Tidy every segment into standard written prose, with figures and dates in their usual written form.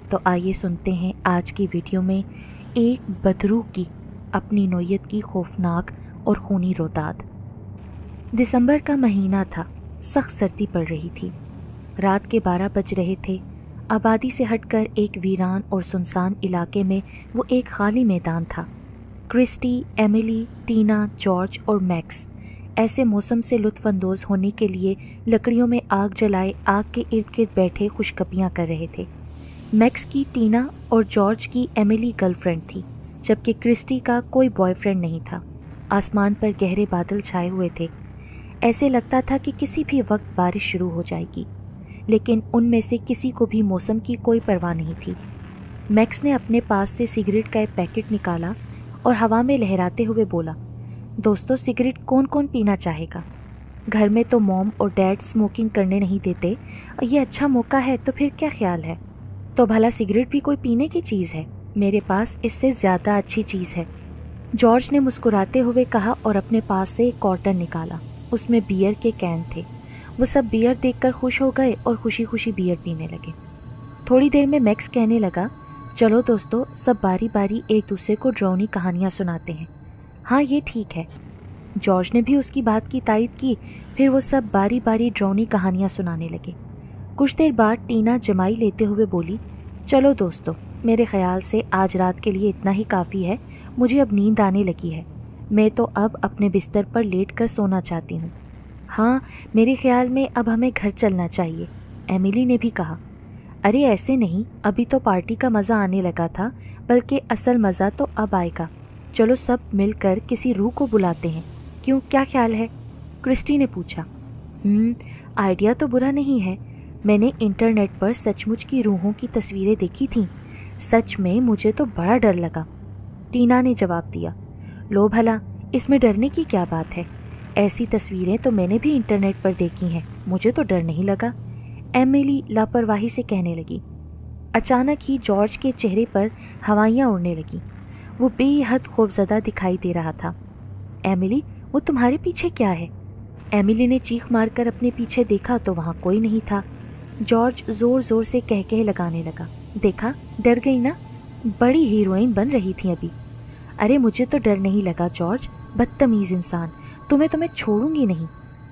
تو آئیے سنتے ہیں آج کی ویڈیو میں ایک بدروح کی اپنی نوعیت کی خوفناک اور خونی روداد۔ دسمبر کا مہینہ تھا، سخت سردی پڑ رہی تھی، رات کے 12 بج رہے تھے۔ آبادی سے ہٹ کر ایک ویران اور سنسان علاقے میں وہ ایک خالی میدان تھا۔ کرسٹی، ایملی، ٹینا، جارج اور میکس ایسے موسم سے لطف اندوز ہونے کے لیے لکڑیوں میں آگ جلائے آگ کے ارد گرد بیٹھے خوشگپیاں کر رہے تھے۔ میکس کی ٹینا اور جارج کی ایملی گرل فرینڈ تھی، جبکہ کرسٹی کا کوئی بوائے فرینڈ نہیں تھا۔ آسمان پر گہرے بادل چھائے ہوئے تھے، ایسے لگتا تھا کہ کسی بھی وقت بارش شروع ہو جائے گی، لیکن ان میں سے کسی کو بھی موسم کی کوئی پرواہ نہیں تھی۔ میکس نے اپنے پاس سے سگریٹ کا ایک پیکٹ نکالا اور ہوا میں لہراتے ہوئے بولا، دوستو سگریٹ کون کون پینا چاہے گا؟ گھر میں تو موم اور ڈیڈ اسموکنگ کرنے نہیں دیتے، یہ اچھا موقع ہے تو پھر کیا خیال ہے؟ تو بھلا سگریٹ بھی کوئی پینے کی چیز ہے؟ میرے پاس اس سے زیادہ اچھی چیز ہے، جارج نے مسکراتے ہوئے کہا اور اپنے پاس سے ایک کارٹن نکالا۔ اس میں بیئر کے کین تھے۔ وہ سب بیئر دیکھ کر خوش ہو گئے اور خوشی خوشی بیئر پینے لگے۔ تھوڑی دیر میں میکس کہنے لگا، چلو دوستو سب باری باری ایک دوسرے کو ڈراؤنی کہانیاں سناتے ہیں۔ ہاں یہ ٹھیک ہے، جارج نے بھی اس کی بات کی تائید کی۔ پھر وہ سب باری باری ڈراؤنی کہانیاں سنانے لگے۔ کچھ دیر بعد ٹینا جمائی لیتے ہوئے بولی، چلو دوستو میرے خیال سے آج رات کے لیے اتنا ہی کافی ہے، مجھے اب نیند آنے لگی ہے، میں تو اب اپنے بستر پر لیٹ کر سونا چاہتی ہوں۔ ہاں میرے خیال میں اب ہمیں گھر چلنا چاہیے، ایملی نے بھی کہا۔ ارے ایسے نہیں، ابھی تو پارٹی کا مزہ آنے لگا تھا، بلکہ اصل مزہ تو اب آئے گا۔ چلو سب مل کر کسی روح کو بلاتے ہیں، کیوں کیا خیال ہے؟ کرسٹی نے پوچھا۔ آئیڈیا تو برا نہیں ہے، میں نے انٹرنیٹ پر سچ مچ کی روحوں کی تصویریں دیکھی تھیں، سچ میں مجھے تو بڑا ڈر لگا، ٹینا نے جواب دیا۔ لو بھلا اس میں ڈرنے کی کیا بات ہے، ایسی تصویریں تو میں نے بھی انٹرنیٹ پر دیکھی ہیں، مجھے تو ڈر نہیں لگا، ایملی لاپرواہی سے کہنے لگی۔ اچانک ہی جارج کے چہرے پر ہوائیاں اڑنے لگیں، وہ بے حد خوفزدہ دکھائی دے رہا تھا۔ ایملی وہ تمہارے پیچھے کیا ہے؟ ایملی نے چیخ مار کر اپنے پیچھے دیکھا تو وہاں کوئی نہیں تھا۔ جارج زور زور سے کہہ لگانے لگا، دیکھا ڈر گئی نا، بڑی ہیروئن بن رہی تھی ابھی۔ ارے مجھے تو ڈر نہیں لگا جارج، بدتمیز انسان، تو میں چھوڑوں گی نہیں۔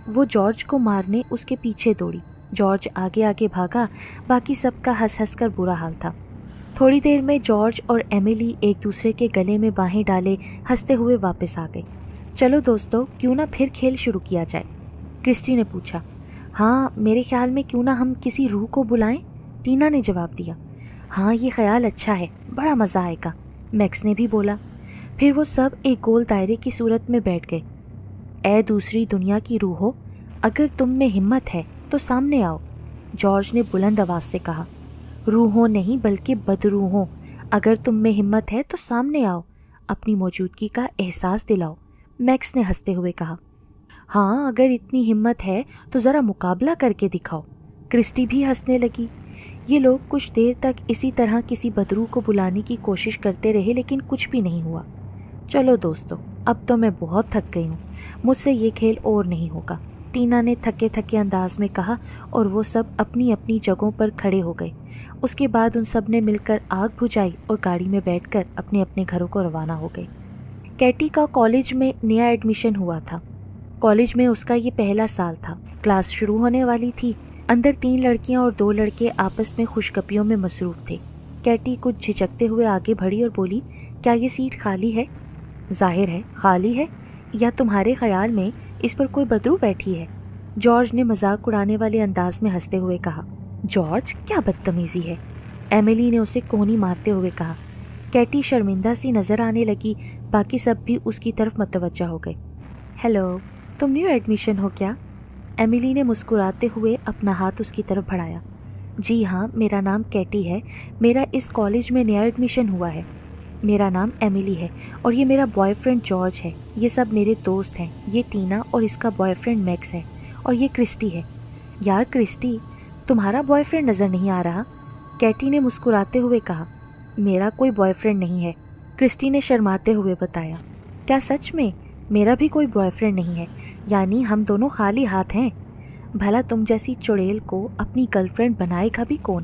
وہ جارج کو مارنے اس کے پیچھے دوڑی۔ جارج آگے آگے بھاگا، باقی سب کا ہنس ہنس کر برا حال تھا۔ تھوڑی دیر میں جارج اور ایملی ایک دوسرے کے گلے میں باہیں ڈالے ہنستے ہوئے واپس آ گئے۔ چلو دوستو کیوں نہ پھر کھیل شروع کیا جائے؟ کرسٹی نے پوچھا۔ ہاں میرے خیال میں کیوں نہ ہم کسی روح کو بلائیں، ٹینا نے جواب دیا۔ ہاں یہ خیال اچھا ہے، بڑا مزہ آئے گا، میکس نے بھی بولا۔ پھر وہ سب ایک گول دائرے کی صورت میں بیٹھ گئے۔ اے دوسری دنیا کی روحو، اگر تم میں ہمت ہے تو سامنے آؤ، جارج نے بلند آواز سے کہا۔ روحوں نہیں بلکہ بدروحوں، اگر تم میں ہمت ہے تو سامنے آؤ، اپنی موجودگی کا احساس دلاؤ، میکس نے ہنستے ہوئے کہا۔ ہاں اگر اتنی ہمت ہے تو ذرا مقابلہ کر کے دکھاؤ، کرسٹی بھی ہنسنے لگی۔ یہ لوگ کچھ دیر تک اسی طرح کسی بدروح کو بلانے کی کوشش کرتے رہے لیکن کچھ بھی نہیں ہوا۔ چلو دوستو اب تو میں بہت تھک گئی ہوں، مجھ سے یہ کھیل اور نہیں ہوگا، ٹینا نے تھکے تھکے انداز میں کہا، اور وہ سب اپنی اپنی جگہوں پر کھڑے ہو گئے۔ اس کے بعد ان سب نے مل کر آگ بجھائی اور گاڑی میں بیٹھ کر اپنے اپنے گھروں کو روانہ ہو گئے۔ کیٹی کا کالج میں نیا ایڈمیشن ہوا تھا۔ کالج میں اس کا یہ پہلا سال تھا، کلاس شروع ہونے والی تھی۔ اندر 3 لڑکیاں اور 2 لڑکے آپس میں خوشگپیوں میں مصروف تھے۔ کیٹی کچھ جھجکتے ہوئے آگے بڑھی اور بولی، کیا یہ سیٹ خالی ہے؟ ظاہر ہے خالی ہے، یا تمہارے خیال میں اس پر کوئی بدروح بیٹھی ہے؟ جارج نے مذاق اڑانے والے انداز میں ہنستے ہوئے کہا۔ جارج کیا بدتمیزی ہے، ایملی نے اسے کونی مارتے ہوئے کہا۔ کیٹی شرمندہ سی نظر آنے لگی، باقی سب بھی اس کی طرف متوجہ ہو گئے۔ ہیلو، تم نیو ایڈمیشن ہو کیا؟ ایملی نے مسکراتے ہوئے اپنا ہاتھ اس کی طرف بڑھایا۔ جی ہاں میرا نام کیٹی ہے، میرا اس کالج میں نیا ایڈمیشن ہوا ہے۔ میرا نام ایملی ہے اور یہ میرا بوائے فرینڈ جارج ہے، یہ سب میرے دوست ہیں، یہ ٹینا اور اس کا بوائے فرینڈ میکس ہے، اور یہ کرسٹی ہے۔ یار کرسٹی تمہارا بوائے فرینڈ نظر نہیں آ رہا، کیٹی نے مسکراتے ہوئے کہا۔ میرا کوئی بوائے فرینڈ نہیں ہے، کرسٹی نے شرماتے ہوئے بتایا۔ کیا سچ میں؟ میرا بھی کوئی بوائے فرینڈ نہیں ہے، یعنی ہم دونوں خالی ہاتھ ہیں۔ بھلا تم جیسی چڑیل کو اپنی گرل فرینڈ بنائے گا بھی کون؟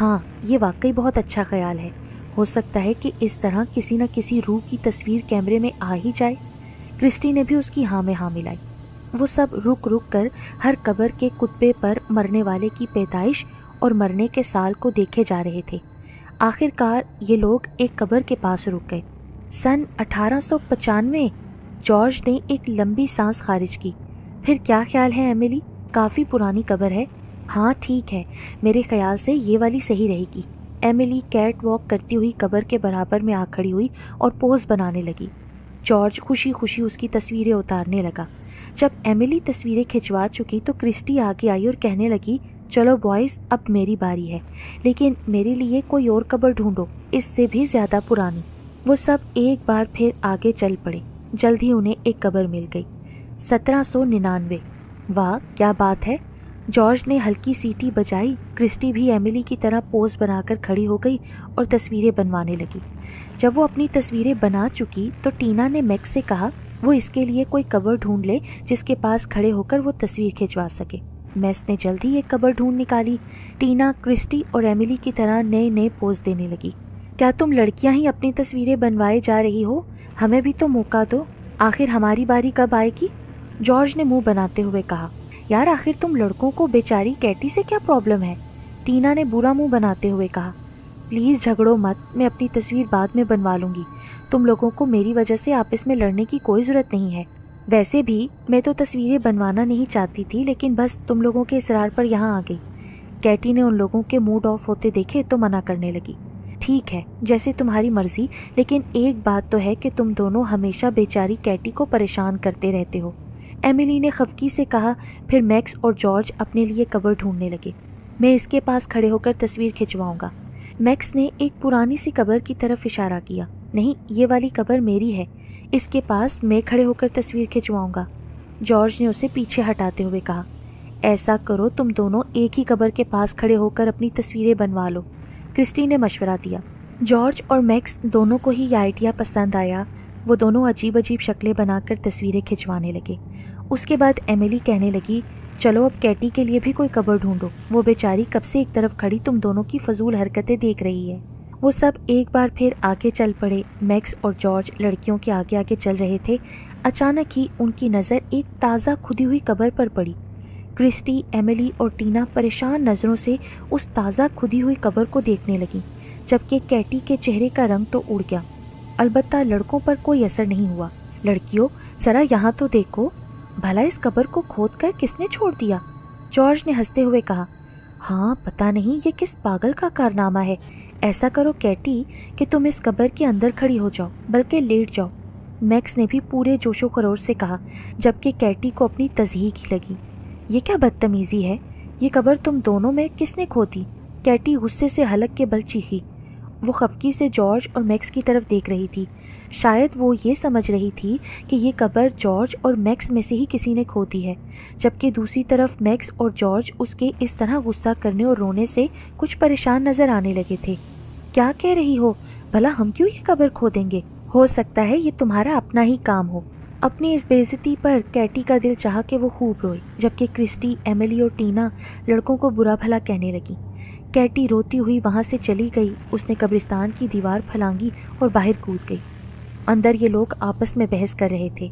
ہاں یہ واقعی بہت اچھا خیال ہے، ہو سکتا ہے کہ اس طرح کسی نہ کسی روح کی تصویر کیمرے میں آ ہی جائے۔ کرسٹی نے بھی اس کی ہاں میں ہاں ملائی۔ وہ سب رک رک کر ہر قبر کے کتبے پر مرنے والے کی پیدائش اور مرنے کے سال کو دیکھے جا رہے تھے۔ آخر کار یہ لوگ ایک قبر کے پاس رک گئے۔ سن 1895۔ جارج نے ایک لمبی سانس خارج کی۔ پھر کیا خیال ہے ایملی؟ کافی پرانی قبر ہے۔ ہاں ٹھیک ہے، میرے خیال سے یہ والی صحیح رہے گی۔ ایملی کیٹ واک کرتی ہوئی قبر کے برابر میں آ کھڑی ہوئی اور پوز بنانے لگی۔ جارج خوشی خوشی اس کی تصویریں اتارنے لگا۔ جب ایملی تصویریں کھنچوا چکی تو کرسٹی آگے آئی اور کہنے لگی، چلو بوائز اب میری باری ہے، لیکن میرے لیے کوئی اور قبر ڈھونڈو، اس سے بھی زیادہ پرانی۔ وہ سب ایک بار پھر آگے چل پڑے۔ جلد ہی انہیں ایک قبر مل گئی۔ 1799۔ واہ کیا بات ہے! جارج نے ہلکی سیٹی بجائی۔ کرسٹی بھی ایملی کی طرح پوز بنا کر کھڑی ہو گئی اور تصویریں بنوانے لگی۔ جب وہ اپنی تصویریں بنا چکی تو ٹینا نے میکس سے کہا وہ اس کے لیے کوئی قبر ڈھونڈ لے جس کے پاس کھڑے ہو کر وہ تصویر کھنچوا سکے۔ میکس نے جلدی ایک قبر ڈھونڈ نکالی۔ ٹینا کرسٹی اور ایملی کی طرح نئے نئے پوز دینے لگی۔ کیا تم لڑکیاں ہی اپنی تصویریں بنوائے جا رہی ہو؟ ہمیں بھی تو موقع دو، آخر ہماری باری کب آئے گی؟ جارج نے منہ بناتے ہوئے کہا۔ یار آخر تم لڑکوں کو بیچاری کیٹی سے کیا پرابلم ہے؟ ٹینا نے برا منہ بناتے ہوئے کہا۔ پلیز جھگڑو مت، میں اپنی تصویر بعد میں بنوا لوں گی۔ تم لوگوں کو میری وجہ سے آپس میں لڑنے کی کوئی ضرورت نہیں ہے۔ ویسے بھی میں تو تصویریں بنوانا نہیں چاہتی تھی، لیکن بس تم لوگوں کے اصرار پر یہاں آ گئی۔ کیٹی نے ان لوگوں کے موڈ آف ہوتے دیکھے تو منع کرنے لگی۔ ٹھیک ہے جیسے تمہاری مرضی، لیکن ایک بات تو ہے کہ تم دونوں ہمیشہ بیچاری کیٹی کو پریشان کرتے رہتے ہو، ایملی نے خفگی سے کہا۔ پھر میکس اور جارج اپنے لیے قبر ڈھونڈنے لگے۔ میں اس کے پاس کھڑے ہو کر تصویر کھنچواؤں گا۔ میکس نے ایک پرانی سی قبر کی طرف اشارہ کیا۔ نہیں یہ والی قبر میری ہے، اس کے پاس میں کھڑے ہو کر تصویر کھنچواؤں گا۔ جارج نے اسے پیچھے ہٹاتے ہوئے کہا، ایسا کرو تم دونوں ایک ہی قبر کے پاس کھڑے ہو کر اپنی تصویریں بنوا لو، کرسٹی نے مشورہ دیا۔ جارج اور میکس دونوں کو ہی یہ آئیڈیا پسند آیا۔ وہ دونوں عجیب عجیب شکلیں بنا کر تصویریں کھنچوانے لگے۔ اس کے بعد ایملی کہنے لگی، چلو اب کیٹی کے لیے بھی کوئی قبر ڈھونڈو، وہ بیچاری کب سے ایک طرف کھڑی تم دونوں کی فضول حرکتیں دیکھ رہی ہے۔ وہ سب ایک بار پھر آگے چل پڑے۔ میکس اور جارج لڑکیوں کے آگے آگے چل رہے تھے۔ اچانک ہی ان کی نظر ایک تازہ کھدی ہوئی قبر پر پڑی۔ کرسٹی، ایملی اور ٹینا پریشان نظروں سے اس تازہ کھدی ہوئی قبر کو دیکھنے لگیں، جبکہ کیٹی کے چہرے کا رنگ تو اڑ گیا، البتہ لڑکوں پر کوئی اثر نہیں ہوا۔ لڑکیوں ذرا یہاں تو دیکھو، بھلا اس قبر کو کھود کر کس نے چھوڑ دیا؟ جارج نے ہنستے ہوئے کہا۔ ہاں پتہ نہیں یہ کس پاگل کا کارنامہ ہے۔ ایسا کرو کیٹی کہ تم اس قبر کے اندر کھڑی ہو جاؤ، بلکہ لیٹ جاؤ، میکس نے بھی پورے جوش و خروش سے کہا، جبکہ کیٹی کو اپنی تضحیک ہی لگی۔ یہ کیا بدتمیزی ہے، یہ قبر تم دونوں میں کس نے کھودی؟ کیٹی غصے سے حلق کے بل چیخی۔ وہ خفگی سے جارج اور میکس کی طرف دیکھ رہی تھی۔ شاید وہ یہ سمجھ رہی تھی کہ یہ قبر جارج اور میکس میں سے ہی کسی نے کھودی ہے، جبکہ دوسری طرف میکس اور جارج اس کے اس طرح غصہ کرنے اور رونے سے کچھ پریشان نظر آنے لگے تھے۔ کیا کہہ رہی ہو؟ بھلا ہم کیوں یہ قبر کھودیں گے؟ ہو سکتا ہے یہ تمہارا اپنا ہی کام ہو۔ اپنی اس بے عزتی پر کیٹی کا دل چاہا کہ وہ خوب روئے، جبکہ کرسٹی، ایملی اور ٹینا لڑکوں کو برا بھلا کہنے لگی۔ کیٹی روتی ہوئی وہاں سے چلی گئی۔ اس نے قبرستان کی دیوار پھلانگی اور باہر کود گئی۔ اندر یہ لوگ آپس میں بحث کر رہے تھے،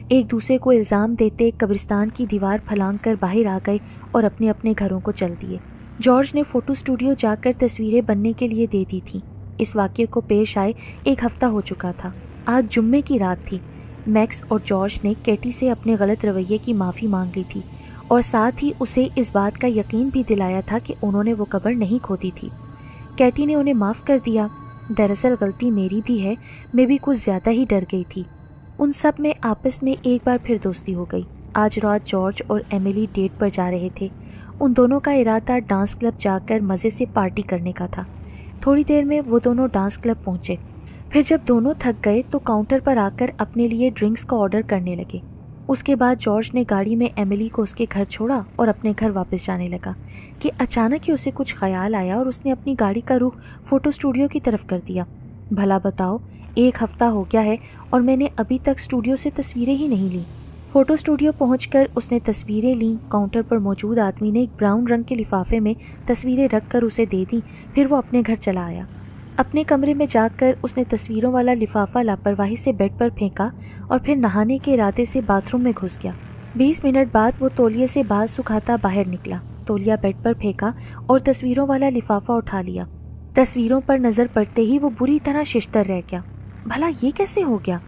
ایک دوسرے کو الزام دیتے قبرستان کی دیوار پھلانگ کر باہر آ گئے اور اپنے اپنے گھروں کو چل دیے۔ جارج نے فوٹو اسٹوڈیو جا کر تصویریں بننے کے لیے دے دی تھیں۔ اس واقعے کو پیش آئے ایک ہفتہ ہو چکا تھا۔ آج جمعے کی رات تھی۔ میکس اور جارج نے کیٹی سے اپنے غلط رویے کی معافی مانگ لی تھی اور ساتھ ہی اسے اس بات کا یقین بھی دلایا تھا کہ انہوں نے وہ قبر نہیں کھودی تھی۔ کیٹی نے انہیں معاف کر دیا۔ دراصل غلطی میری بھی ہے، میں بھی کچھ زیادہ ہی ڈر گئی تھی۔ ان سب میں آپس میں ایک بار پھر دوستی ہو گئی۔ آج رات جارج اور ایملی ڈیٹ پر جا رہے تھے۔ ان دونوں کا ارادہ ڈانس کلب جا کر مزے سے پارٹی کرنے کا تھا۔ تھوڑی دیر میں وہ دونوں ڈانس کلب پہنچے۔ پھر جب دونوں تھک گئے تو کاؤنٹر پر آ کر اپنے لیے ڈرنکس کا آرڈر کرنے لگے۔ اس کے بعد جارج نے گاڑی میں ایملی کو اس کے گھر چھوڑا اور اپنے گھر واپس جانے لگا کہ اچانک ہی اسے کچھ خیال آیا اور اس نے اپنی گاڑی کا رخ فوٹو اسٹوڈیو کی طرف کر دیا۔ بھلا بتاؤ، ایک ہفتہ ہو گیا ہے اور میں نے ابھی تک اسٹوڈیو سے تصویریں ہی نہیں لیں۔ فوٹو اسٹوڈیو پہنچ کر اس نے تصویریں لیں۔ کاؤنٹر پر موجود آدمی نے ایک براؤن رنگ کے لفافے میں تصویریں رکھ کر اسے دے دیں، پھر وہ اپنے گھر چلا آیا۔ اپنے کمرے میں جا کر اس نے تصویروں والا لفافہ لاپرواہی سے بیڈ پر پھینکا اور پھر نہانے کے ارادے سے باتھ روم میں گھس گیا۔ 20 منٹ بعد وہ تولیے سے بال سکھاتا باہر نکلا، تولیہ بیڈ پر پھینکا اور تصویروں والا لفافہ اٹھا لیا۔ تصویروں پر نظر پڑتے ہی وہ بری طرح ششدر رہ گیا۔ بھلا یہ کیسے ہو گیا؟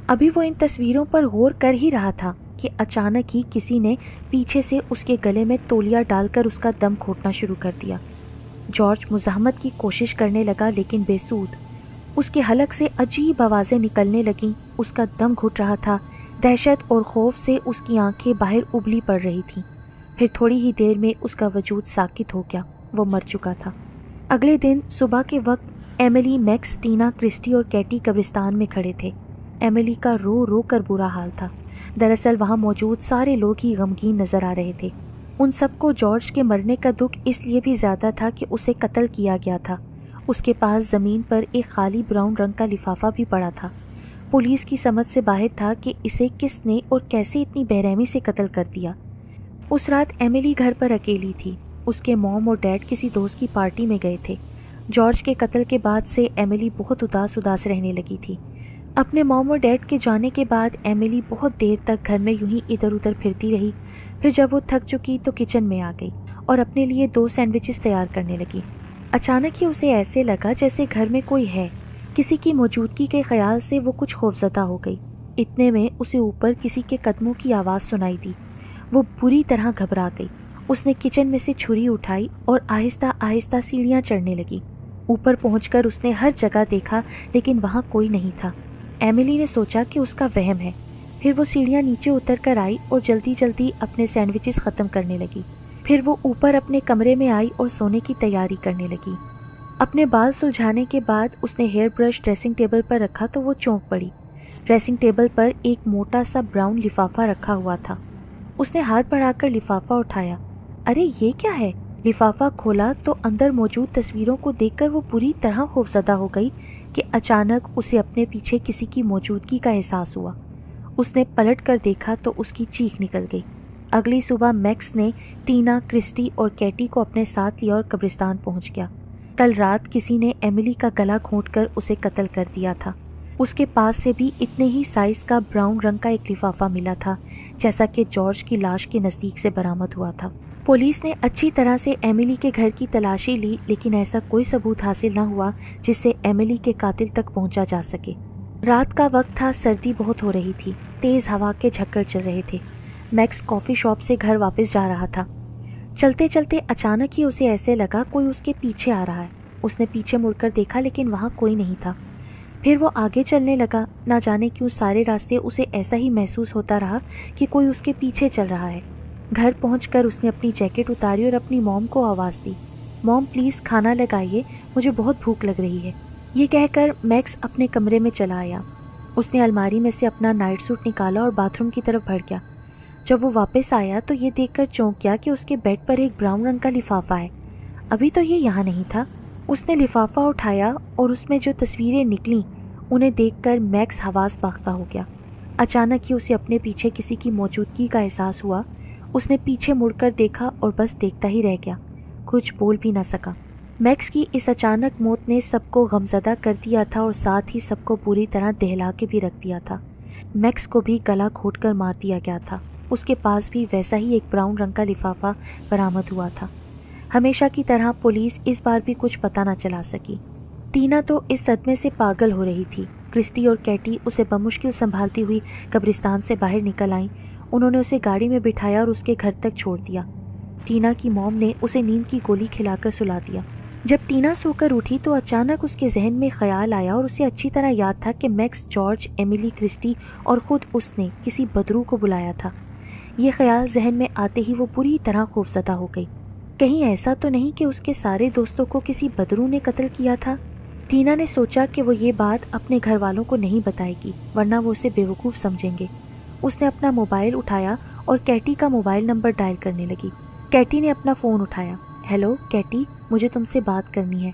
ابھی وہ ان تصویروں پر غور کر ہی رہا تھا کہ اچانک ہی کسی نے پیچھے سے اس کے گلے میں تولیہ ڈال کر اس کا دم گھونٹنا شروع کر دیا۔ جارج مزاحمت کی کوشش کرنے لگا لیکن بے سود۔ اس کے حلق سے عجیب آوازیں نکلنے لگیں، اس کا دم گھٹ رہا تھا، دہشت اور خوف سے اس کی آنکھیں باہر ابلی پڑ رہی تھیں۔ پھر تھوڑی ہی دیر میں اس کا وجود ساکت ہو گیا، وہ مر چکا تھا۔ اگلے دن صبح کے وقت ایملی، میکس، ٹینا، کرسٹی اور کیٹی قبرستان میں کھڑے تھے۔ ایملی کا رو رو کر برا حال تھا۔ دراصل وہاں موجود سارے لوگ ہی غمگین نظر آ رہے تھے۔ ان سب کو جارج کے مرنے کا دکھ اس لیے بھی زیادہ تھا کہ اسے قتل کیا گیا تھا۔ اس کے پاس زمین پر ایک خالی براؤن رنگ کا لفافہ بھی پڑا تھا۔ پولیس کی سمجھ سے باہر تھا کہ اسے کس نے اور کیسے اتنی بے رحمی سے قتل کر دیا۔ اس رات ایملی گھر پر اکیلی تھی۔ اس کے موم اور ڈیڈ کسی دوست کی پارٹی میں گئے تھے۔ جارج کے قتل کے بعد سے ایملی بہت اداس رہنے لگی تھی۔ اپنے موم اور ڈیڈ کے جانے کے بعد ایملی بہت دیر تک گھر میں یوں ہی ادھر ادھر پھرتی رہی۔ پھر جب وہ تھک چکی تو کچن میں آ گئی اور اپنے لیے 2 سینڈوچز تیار کرنے لگی۔ اچانک ہی اسے ایسے لگا جیسے گھر میں کوئی ہے۔ کسی کی موجودگی کے خیال سے وہ کچھ خوفزدہ ہو گئی۔ اتنے میں اسے اوپر کسی کے قدموں کی آواز سنائی دی۔ وہ بری طرح گھبرا گئی۔ اس نے کچن میں سے چھری اٹھائی اور آہستہ آہستہ سیڑھیاں چڑھنے لگی۔ اوپر پہنچ کر اس نے ہر جگہ دیکھا لیکن وہاں کوئی نہیں تھا۔ ایملی نے سوچا کہ اس کا وہم ہے۔ پھر وہ سیڑھیاں نیچے اتر کر آئی اور جلدی جلدی اپنے سینڈوچز ختم کرنے لگی۔ پھر وہ اوپر اپنے کمرے میں آئی اور سونے کی تیاری کرنے لگی۔ اپنے بال سلجھانے کے بعد اس نے ہیئر برش ڈریسنگ ٹیبل پر رکھا تو وہ چونک پڑی۔ ڈریسنگ ٹیبل پر ایک موٹا سا براؤن لفافہ رکھا ہوا تھا۔ اس نے ہاتھ بڑھا کر لفافہ اٹھایا۔ ارے یہ کیا ہے؟ لفافہ کھولا تو اندر موجود تصویروں کو دیکھ کر وہ بری طرح خوفزدہ ہو گئی کہ اچانک اسے اپنے پیچھے کسی کی موجودگی کا احساس ہوا۔ اس نے پلٹ کر دیکھا تو اس کی چیخ نکل گئی۔ اگلی صبح میکس نے ٹینا، کرسٹی اور کیٹی کو اپنے ساتھ لیا اور قبرستان پہنچ گیا۔ کل رات کسی نے ایملی کا گلا گھونٹ کر اسے قتل کر دیا تھا۔ اس کے پاس سے بھی اتنے ہی سائز کا براؤن رنگ کا ایک لفافہ ملا تھا جیسا کہ جارج کی لاش کے نزدیک سے برآمد ہوا تھا۔ پولیس نے اچھی طرح سے ایملی کے گھر کی تلاشی لی لیکن ایسا کوئی ثبوت حاصل نہ ہوا جس سے ایملی کے قاتل تک پہنچا جا سکے۔ رات کا وقت تھا، سردی بہت ہو رہی تھی، تیز ہوا کے جھکڑ چل رہے تھے۔ میکس کافی شاپ سے گھر واپس جا رہا تھا۔ چلتے چلتے اچانک ہی اسے ایسے لگا کوئی اس کے پیچھے آ رہا ہے۔ اس نے پیچھے مڑ کر دیکھا لیکن وہاں کوئی نہیں تھا۔ پھر وہ آگے چلنے لگا۔ نہ جانے کیوں سارے راستے اسے ایسا ہی محسوس ہوتا رہا کہ کوئی اس کے پیچھے چل رہا ہے۔ گھر پہنچ کر اس نے اپنی جیکٹ اتاری اور اپنی موم کو آواز دی، موم پلیز کھانا لگائیے، مجھے بہت بھوک لگ رہی ہے۔ یہ کہہ کر میکس اپنے کمرے میں چلا آیا۔ اس نے الماری میں سے اپنا نائٹ سوٹ نکالا اور باتھ روم کی طرف بڑھ گیا۔ جب وہ واپس آیا تو یہ دیکھ کر چونک گیا کہ اس کے بیڈ پر ایک براؤن رنگ کا لفافہ ہے۔ ابھی تو یہ یہاں نہیں تھا۔ اس نے لفافہ اٹھایا اور اس میں جو تصویریں نکلیں انہیں دیکھ کر میکس حواس باختہ ہو گیا۔ اچانک ہی اسے اپنے پیچھے کسی کی موجودگی کا احساس ہوا۔ اس نے پیچھے مڑ کر دیکھا اور بس دیکھتا ہی رہ گیا، کچھ بول بھی نہ سکا۔ میکس کی اس اچانک موت نے سب کو غمزدہ کر دیا تھا اور ساتھ ہی سب کو بری طرح دہلا کے بھی رکھ دیا تھا۔ میکس کو بھی گلا گھونٹ کر مار دیا گیا تھا۔ اس کے پاس بھی ویسا ہی ایک براؤن رنگ کا لفافہ برآمد ہوا تھا۔ ہمیشہ کی طرح پولیس اس بار بھی کچھ پتہ نہ چلا سکی۔ ٹینا تو اس صدمے سے پاگل ہو رہی تھی۔ کرسٹی اور کیٹی اسے بمشکل سنبھالتی ہوئی قبرستان سے باہر نکل آئیں۔ انہوں نے اسے گاڑی میں بٹھایا اور اس کے گھر تک چھوڑ دیا۔ ٹینا کی موم نے اسے نیند کی گولی کھلا کر سلا دیا۔ جب ٹینا سو کر اٹھی تو اچانک اس کے ذہن میں خیال آیا اور اسے اچھی طرح یاد تھا کہ میکس، جارج، ایملی، کرسٹی اور خود اس نے کسی بدرو کو بلایا تھا۔ یہ خیال ذہن میں آتے ہی وہ بری طرح خوفزدہ ہو گئی۔ کہیں ایسا تو نہیں کہ اس کے سارے دوستوں کو کسی بدرو نے قتل کیا تھا؟ ٹینا نے سوچا کہ وہ یہ بات اپنے گھر والوں کو نہیں بتائے گی ورنہ وہ اسے بیوقوف سمجھیں گے۔ اس نے اپنا موبائل اٹھایا اور کیٹی کا موبائل نمبر ڈائل کرنے لگی۔ کیٹی نے اپنا فون اٹھایا۔ ہیلو کیٹی، مجھے تم سے بات کرنی ہے۔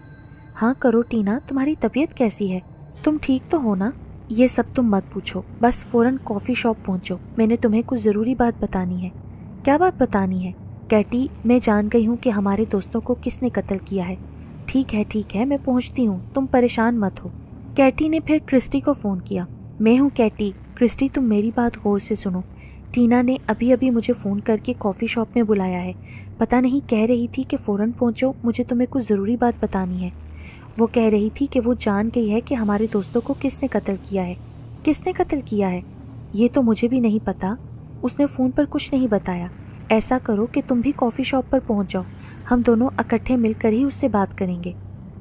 ہاں کرو ٹینا، تمہاری طبیعت کیسی ہے؟ تم ٹھیک تو ہو نا؟ یہ سب تم مت پوچھو، بس فوراً کافی شاپ پہنچو، میں نے تمہیں کچھ ضروری بات بتانی ہے۔ کیا بات بتانی ہے؟ کیٹی، میں جان گئی ہوں کہ ہمارے دوستوں کو کس نے قتل کیا ہے۔ ٹھیک ہے، میں پہنچتی ہوں، تم پریشان مت ہو۔ کیٹی نے پھر کرسٹی کو فون کیا۔ میں ہوں کیٹی۔ کرسٹی، تم میری بات غور سے سنو۔ ٹینا نے ابھی مجھے فون کر کے کافی شاپ میں بلایا ہے، پتہ نہیں کہہ رہی تھی کہ فوراً پہنچو، مجھے تمہیں کچھ ضروری بات بتانی ہے۔ وہ کہہ رہی تھی کہ وہ جان گئی ہے کہ ہمارے دوستوں کو کس نے قتل کیا ہے۔ کس نے قتل کیا ہے؟ یہ تو مجھے بھی نہیں پتا، اس نے فون پر کچھ نہیں بتایا۔ ایسا کرو کہ تم بھی کافی شاپ پر پہنچ جاؤ، ہم دونوں اکٹھے مل کر ہی اس سے بات کریں گے۔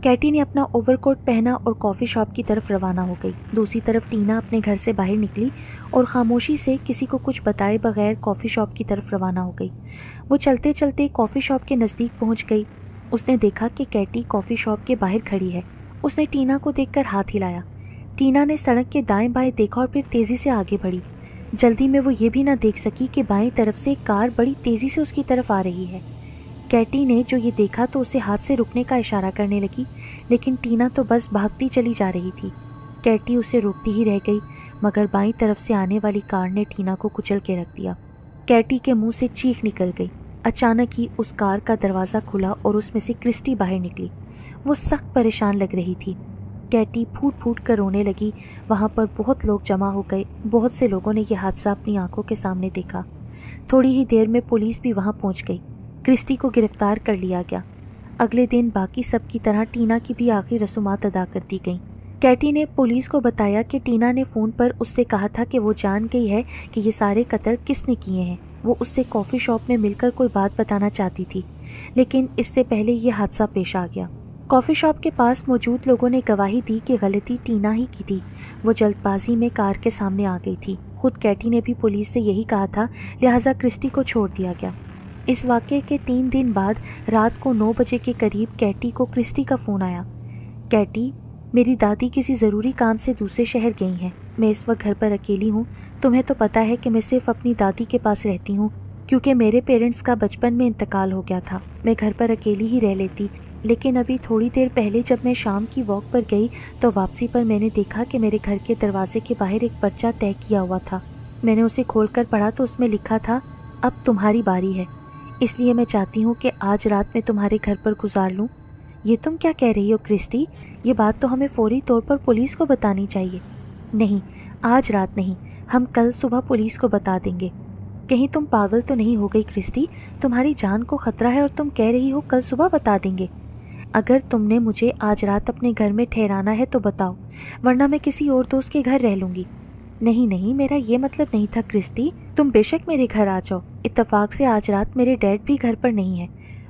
کیٹی نے اپنا اوور کوٹ پہنا اور کافی شاپ کی طرف روانہ ہو گئی۔ دوسری طرف ٹینا اپنے گھر سے باہر نکلی اور خاموشی سے کسی کو کچھ بتائے بغیر کافی شاپ کی طرف روانہ ہو گئی۔ وہ چلتے چلتے کافی شاپ کے نزدیک پہنچ گئی۔ اس نے دیکھا کہ کیٹی کافی شاپ کے باہر کھڑی ہے۔ اس نے ٹینا کو دیکھ کر ہاتھ ہلایا۔ ٹینا نے سڑک کے دائیں بائیں دیکھا اور پھر تیزی سے آگے بڑھی۔ جلدی میں وہ یہ بھی نہ دیکھ سکی کہ بائیں طرف سے ایک کار بڑی تیزی سے اس کی طرف آ رہی ہے۔ کیٹی نے جو یہ دیکھا تو اسے ہاتھ سے رکنے کا اشارہ کرنے لگی، لیکن ٹینا تو بس بھاگتی چلی جا رہی تھی۔ کیٹی اسے روکتی ہی رہ گئی، مگر بائیں طرف سے آنے والی کار نے ٹینا کو کچل کے رکھ دیا۔ کیٹی کے منہ سے چیخ نکل گئی۔ اچانک ہی اس کار کا دروازہ کھلا اور اس میں سے کرسٹی باہر نکلی۔ وہ سخت پریشان لگ رہی تھی۔ کیٹی پھوٹ پھوٹ کر رونے لگی۔ وہاں پر بہت لوگ جمع ہو گئے۔ بہت سے لوگوں نے یہ حادثہ اپنی آنکھوں کے سامنے دیکھا۔ تھوڑی ہی دیر میں پولیس بھی وہاں پہنچ گئی۔ کرسٹی کو گرفتار کر لیا گیا۔ اگلے دن باقی سب کی طرح ٹینا کی بھی آخری رسومات ادا کر دی گئیں۔ کیٹی نے پولیس کو بتایا کہ ٹینا نے فون پر اس سے کہا تھا کہ وہ جان گئی ہے کہ یہ سارے قتل کس نے کیے ہیں۔ وہ اس سے کافی شاپ میں مل کر کوئی بات بتانا چاہتی تھی، لیکن اس سے پہلے یہ حادثہ پیش آ گیا۔ کافی شاپ کے پاس موجود لوگوں نے گواہی دی کہ غلطی ٹینا ہی کی تھی۔ وہ جلد بازی میں کار کے سامنے آ گئی تھی۔ خود کیٹی نے بھی پولیس سے یہی کہا تھا، لہٰذا کرسٹی کو چھوڑ دیا گیا۔ اس واقعے کے 3 دن بعد رات کو 9 بجے کے قریب کیٹی کو کرسٹی کا فون آیا۔ کیٹی، میری دادی کسی ضروری کام سے دوسرے شہر گئی ہیں، میں اس وقت گھر پر اکیلی ہوں۔ تمہیں تو پتہ ہے کہ میں صرف اپنی دادی کے پاس رہتی ہوں، کیونکہ میرے پیرنٹس کا بچپن میں انتقال ہو گیا تھا۔ میں گھر پر اکیلی ہی رہ لیتی، لیکن ابھی تھوڑی دیر پہلے جب میں شام کی واک پر گئی تو واپسی پر میں نے دیکھا کہ میرے گھر کے دروازے کے باہر ایک پرچہ طے کیا ہوا تھا۔ میں نے اسے کھول کر پڑھا تو اس میں لکھا تھا، اب تمہاری باری ہے، اس لیے میں چاہتی ہوں کہ آج رات میں تمہارے گھر پر گزار لوں۔ یہ تم کیا کہہ رہی ہو کرسٹی؟ یہ بات تو ہمیں فوری طور پر پولیس کو بتانی چاہیے۔ نہیں، آج رات نہیں، ہم کل صبح پولیس کو بتا دیں گے۔ کہیں تم پاگل تو نہیں ہو گئی کرسٹی؟ تمہاری جان کو خطرہ ہے اور تم کہہ رہی ہو کل صبح بتا دیں گے۔ اگر تم نے مجھے آج رات اپنے گھر میں ٹھہرانا ہے تو بتاؤ، ورنہ میں کسی اور دوست کے گھر رہ لوں گی۔ نہیں، میرا یہ مطلب نہیں تھا کرسٹی، تم بے شک میرے گھر آ جاؤ۔ اتفاق سے آج رات میرے ڈیڈ بھی گھر پر نہیں ہے،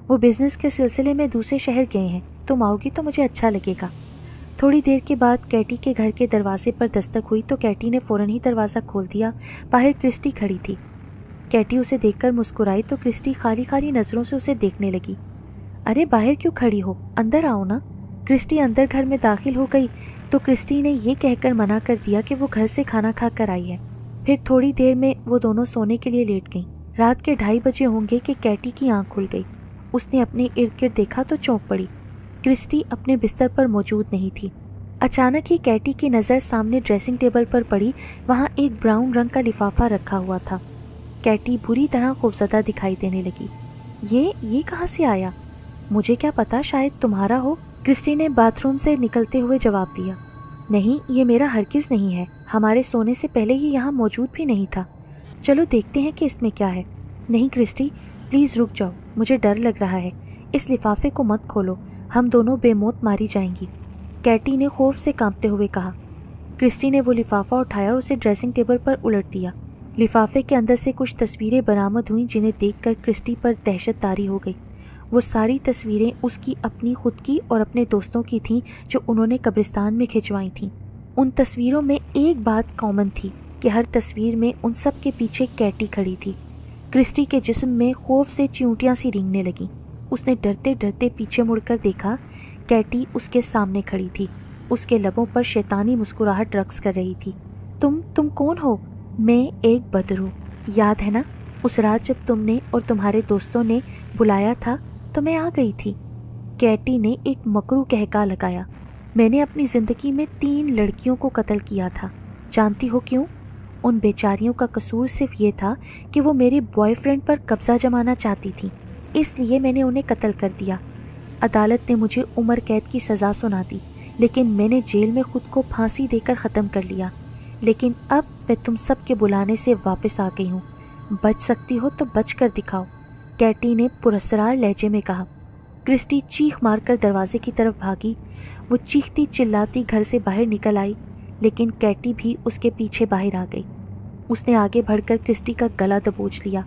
وہ بزنس کے سلسلے میں دوسرے شہر گئے ہیں، تم آؤ گی تو مجھے اچھا لگے گا۔ تھوڑی دیر کے بعد کیٹی کے گھر کے دروازے پر دستک ہوئی تو کیٹی نے فوراً ہی دروازہ کھول دیا۔ باہر کرسٹی کھڑی تھی۔ کیٹی اسے دیکھ کر مسکرائی تو کرسٹی خالی نظروں سے اسے دیکھنے لگی۔ ارے باہر کیوں کھڑی ہو، اندر آؤ نا۔ کرسٹی اندر گھر میں داخل ہو گئی تو کرسٹی نے یہ کہہ کر منع کر دیا کہ وہ گھر سے کھانا کھا کر آئی ہے۔ پھر تھوڑی دیر میں وہ دونوں سونے کے لیے لیٹ گئیں۔ رات کے 2:30 بجے ہوں گے کہ کیٹی کی آنکھ کھل گئی۔ اس نے اپنے ارد گرد دیکھا تو چونک پڑی۔ کرسٹی اپنے بستر پر موجود نہیں تھی۔ اچانک ہی کیٹی کی نظر سامنے ڈریسنگ ٹیبل پر پڑی، وہاں ایک براؤن رنگ کا لفافہ رکھا ہوا تھا۔ کیٹی بری طرح خوفزدہ دکھائی دینے لگی۔ یہ کہاں سے آیا؟ مجھے کیا پتا، شاید تمہارا ہو، کرسٹی نے باتھ روم سے نکلتے ہوئے جواب دیا۔ نہیں، یہ میرا ہرگز نہیں ہے، ہمارے سونے سے پہلے یہ یہاں موجود بھی نہیں تھا۔ چلو دیکھتے ہیں کہ اس میں کیا ہے۔ نہیں کرسٹی، پلیز رک جاؤ، مجھے ڈر لگ رہا ہے، اس لفافے کو مت کھولو، ہم دونوں بے موت ماری جائیں گی، کیٹی نے خوف سے کانپتے ہوئے کہا۔ کرسٹی نے وہ لفافہ اٹھایا اور اسے ڈریسنگ ٹیبل پر الٹ دیا۔ لفافے کے اندر سے کچھ تصویریں برآمد ہوئیں جنہیں دیکھ کر کرسٹی پر دہشت طاری ہو گئی۔ وہ ساری تصویریں اس کی اپنی خود کی اور اپنے دوستوں کی تھیں جو انہوں نے قبرستان میں کھنچوائی تھیں۔ ان تصویروں میں ایک بات کامن تھی کہ ہر تصویر میں ان سب کے پیچھے کیٹی کھڑی تھی۔ کرسٹی کے جسم میں خوف سے چیونٹیاں سی رینگنے لگیں۔ اس نے ڈرتے ڈرتے پیچھے مڑ کر دیکھا، کیٹی اس کے سامنے کھڑی تھی۔ اس کے لبوں پر شیطانی مسکراہٹ رقص کر رہی تھی۔ تم کون ہو؟ میں ایک بدر ہوں، یاد ہے نا؟ اس رات جب تم نے اور تمہارے دوستوں نے بلایا تھا تو میں آ گئی تھی۔ کیٹی نے ایک مکرو کہکا لگایا۔ میں نے اپنی زندگی میں 3 لڑکیوں کو قتل کیا تھا، جانتی ہو کیوں؟ ان بیچاریوں کا قصور صرف یہ تھا کہ وہ میرے بوائے فرینڈ پر قبضہ جمانا چاہتی تھیں، اس لیے میں نے انہیں قتل کر دیا۔ عدالت نے مجھے عمر قید کی سزا سنا دی، لیکن میں نے جیل میں خود کو پھانسی دے کر ختم کر لیا۔ لیکن اب میں تم سب کے بلانے سے واپس آ گئی ہوں، بچ سکتی ہو تو بچ کر دکھاؤ، کیٹی نے پراسرار لہجے میں کہا۔ کرسٹی چیخ مار کر دروازے کی طرف بھاگی۔ وہ چیختی چلاتی گھر سے باہر نکل آئی، لیکن کیٹی بھی اس کے پیچھے باہر آ گئی۔ اس نے آگے بڑھ کر کرسٹی کا گلا دبوچ لیا۔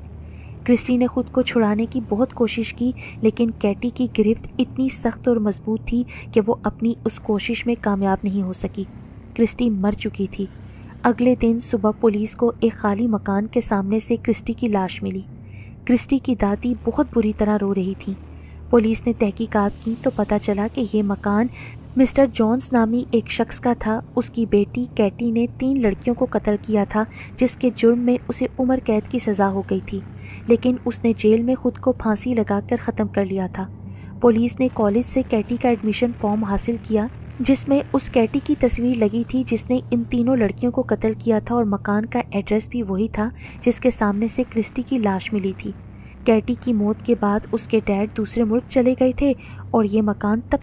کرسٹی نے خود کو چھڑانے کی بہت کوشش کی، لیکن کیٹی کی گرفت اتنی سخت اور مضبوط تھی کہ وہ اپنی اس کوشش میں کامیاب نہیں ہو سکی۔ کرسٹی مر چکی تھی۔ اگلے دن صبح پولیس کو ایک خالی مکان کے سامنے سے کرسٹی کی لاش ملی۔ کرسٹی کی دادی بہت بری طرح رو رہی تھی۔ پولیس نے تحقیقات کی تو پتہ چلا کہ یہ مکان مسٹر جونز نامی ایک شخص کا تھا۔ اس کی بیٹی کیٹی نے 3 لڑکیوں کو قتل کیا تھا، جس کے جرم میں اسے عمر قید کی سزا ہو گئی تھی، لیکن اس نے جیل میں خود کو پھانسی لگا کر ختم کر لیا تھا۔ پولیس نے کالج سے کیٹی کا ایڈمیشن فارم حاصل کیا، جس میں اس کیٹی کی تصویر لگی تھی جس نے ان تینوں لڑکیوں کو قتل کیا تھا، اور مکان کا ایڈریس بھی وہی تھا جس کے سامنے سے کرسٹی کی لاش ملی تھی۔ کیٹی کی موت کے بعد اس کے ڈیڈ دوسرے ملک چلے گئے تھے اور یہ مکان تب